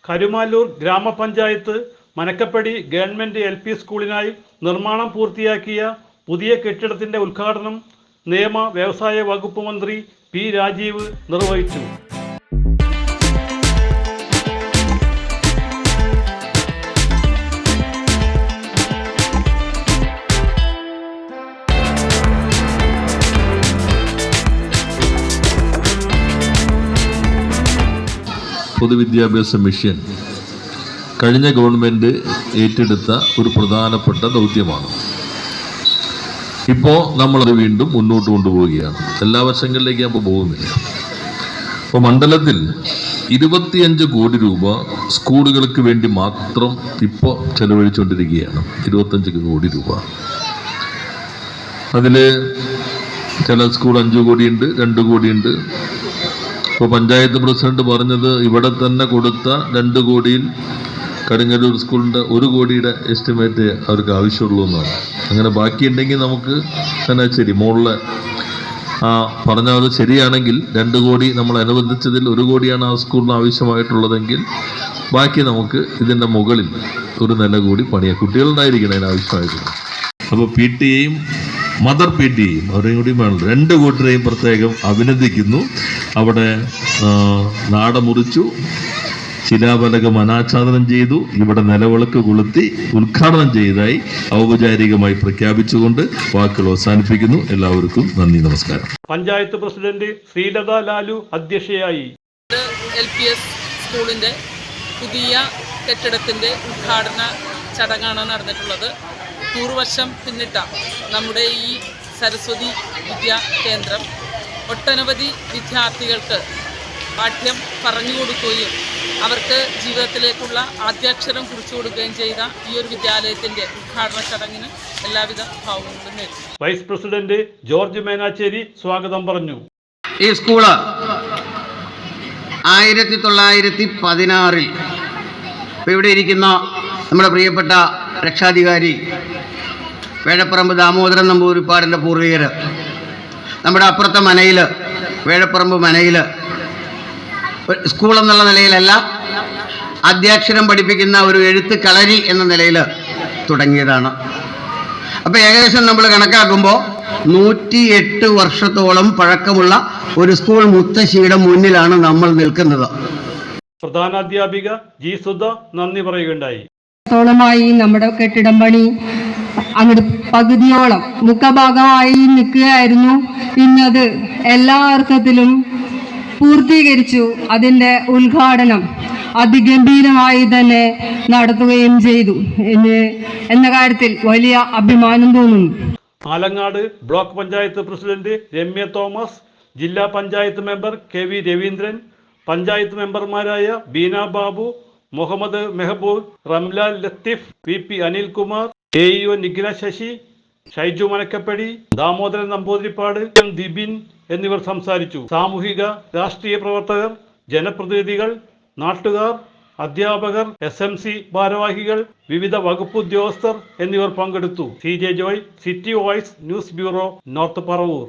കരുമാല്ലൂർ ഗ്രാമപഞ്ചായത്ത് Manakkappady government LP സ്കൂളിനായി നിർമ്മാണം പൂർത്തിയാക്കിയ പുതിയ കെട്ടിടത്തിന്റെ ഉദ്ഘാടനം നിയമ വ്യവസായ വകുപ്പ് മന്ത്രി P. രാജീവ് നിർവഹിച്ചു. പൊതുവിദ്യാഭ്യാസ മിഷൻ കഴിഞ്ഞ ഗവൺമെൻറ് ഏറ്റെടുത്ത ഒരു പ്രധാനപ്പെട്ട ദൗത്യമാണ്. ഇപ്പോൾ നമ്മളത് വീണ്ടും മുന്നോട്ട് കൊണ്ടുപോവുകയാണ്. എല്ലാ വർഷങ്ങളിലേക്ക് അപ്പോൾ പോകുന്നില്ല. അപ്പോൾ മണ്ഡലത്തിൽ 25 കോടി രൂപ സ്കൂളുകൾക്ക് വേണ്ടി മാത്രം ഇപ്പോൾ ചെലവഴിച്ചുകൊണ്ടിരിക്കുകയാണ്. 25 കോടി രൂപ. അതിൽ ചില സ്കൂൾ 5 കോടിയുണ്ട്, 2 കോടിയുണ്ട്. ഇപ്പോൾ പഞ്ചായത്ത് പ്രസിഡന്റ് പറഞ്ഞത് ഇവിടെ തന്നെ കൊടുത്ത 2 കോടിയിൽ കടുങ്ങല്ലൂർ സ്കൂളിൻ്റെ 1 കോടിയുടെ എസ്റ്റിമേറ്റ് അവർക്ക് ആവശ്യമുള്ളൂ എന്നാണ്. അങ്ങനെ ബാക്കിയുണ്ടെങ്കിൽ നമുക്ക് തന്നെ ശരി മുകളിൽ പറഞ്ഞത് ശരിയാണെങ്കിൽ 2 കോടി നമ്മൾ അനുവദിച്ചതിൽ 1 കോടിയാണ് ആ സ്കൂളിന് ആവശ്യമായിട്ടുള്ളതെങ്കിൽ ബാക്കി നമുക്ക് ഇതിൻ്റെ മുകളിൽ ഒരു നില കൂടി പണിയാം. കുട്ടികളുണ്ടായിരിക്കണം അതിനാവശ്യമായിട്ടുള്ളത്. അപ്പോൾ PTAയും മദർ PTAയും അവരെയും കൂടി വേണം. 2 കൂട്ടരെയും പ്രത്യേകം അഭിനന്ദിക്കുന്നു. അവിടെ നാട മുറിച്ചു, ശിലാഫലകം അനാച്ഛാദനം ചെയ്തു, ഇവിടെ നിലവിളക്ക് കൊളുത്തി ഉദ്ഘാടനം ചെയ്തതായി ഔപചാരികമായി പ്രഖ്യാപിച്ചുകൊണ്ട് വാക്കുകൾ അവസാനിപ്പിക്കുന്നു. എല്ലാവർക്കും നന്ദി, നമസ്കാരം. പഞ്ചായത്ത് പ്രസിഡന്റ് ശ്രീലത ലാലു അധ്യക്ഷയായി. LPS സ്കൂളിന്റെ പുതിയ കെട്ടിടത്തിന്റെ ഉദ്ഘാടന ചടങ്ങാണ് നടന്നിട്ടുള്ളത്. 100 വർഷം പിന്നിട്ട നമ്മുടെ ഈ സരസ്വതി വിദ്യാ കേന്ദ്രം ഒട്ടനവധി വിദ്യാർത്ഥികൾക്ക് പാഠ്യം പറഞ്ഞു കൊടുക്കുകയും അവർക്ക് ജീവിതത്തിലേക്കുള്ള ആദ്യാക്ഷരം കുറിച്ചു കൊടുക്കുകയും ചെയ്ത ഈ ഒരു വിദ്യാലയത്തിന്റെ ഉദ്ഘാടന ചടങ്ങിന് എല്ലാവിധ ഭാവങ്ങളും നേരുന്നു. വൈസ് പ്രസിഡന്റ് ജോർജ് മേനാച്ചേരി സ്വാഗതം പറഞ്ഞു. ഈ സ്കൂള് 1916 ഇവിടെ ഇരിക്കുന്ന നമ്മുടെ പ്രിയപ്പെട്ട രക്ഷാധികാരി വേഴപ്പറമ്പ് ദാമോദരൻ നമ്പൂതിരിപ്പാടിൻ്റെ പൂർവികർ നമ്മുടെ അപ്പുറത്തെ മനയിൽ വേഴപ്പറമ്പ് മനയിൽ സ്കൂളെന്നുള്ള നിലയിലല്ല, അദ്യാക്ഷരം പഠിപ്പിക്കുന്ന ഒരു എഴുത്ത് കളരി എന്ന നിലയിൽ തുടങ്ങിയതാണ്. അപ്പോൾ ഏകദേശം നമ്മൾ കണക്കാക്കുമ്പോൾ 108 വർഷത്തോളം പഴക്കമുള്ള ഒരു സ്കൂൾ മുത്തശ്ശിയുടെ മുന്നിലാണ് നമ്മൾ നിൽക്കുന്നത്. പ്രധാനാധ്യാപിക G. സുധ നന്ദി പറയുകയുണ്ടായി. ത്തോളമായി നമ്മുടെ കെട്ടിടം പണി അങ്ങോട്ട് പകുതിയോളം മുഖഭാഗമായി നിൽക്കുകയായിരുന്നു. ഇന്നത് എല്ലാ അർത്ഥത്തിലും പൂർത്തീകരിച്ചു. അതിൻ്റെ ഉദ്ഘാടനം അതിഗംഭീരമായി തന്നെ നടത്തുകയും ചെയ്തു എന്ന കാര്യത്തിൽ വലിയ അഭിമാനം തോന്നുന്നു. Alangad block panchayat president Ramya Thomas, ജില്ലാ പഞ്ചായത്ത് മെമ്പർ KV രവീന്ദ്രൻ, പഞ്ചായത്ത് മെമ്പർമാരായ Beena Babu, Muhammad Mehboob, റംലാൽ Latheef, PP Anilkumar, AEO Nikhila Sasi, Shaiju Manakkappady, Damodaran Namboodiripad, M. Dibin എന്നിവർ സംസാരിച്ചു. സാമൂഹിക രാഷ്ട്രീയ പ്രവർത്തകർ, ജനപ്രതിനിധികൾ, നാട്ടുകാർ, അധ്യാപകർ, SMC ഭാരവാഹികൾ, വിവിധ വകുപ്പ് ഉദ്യോഗസ്ഥർ എന്നിവർ പങ്കെടുത്തു. CJ Joy, city voice news bureau, north Paravur.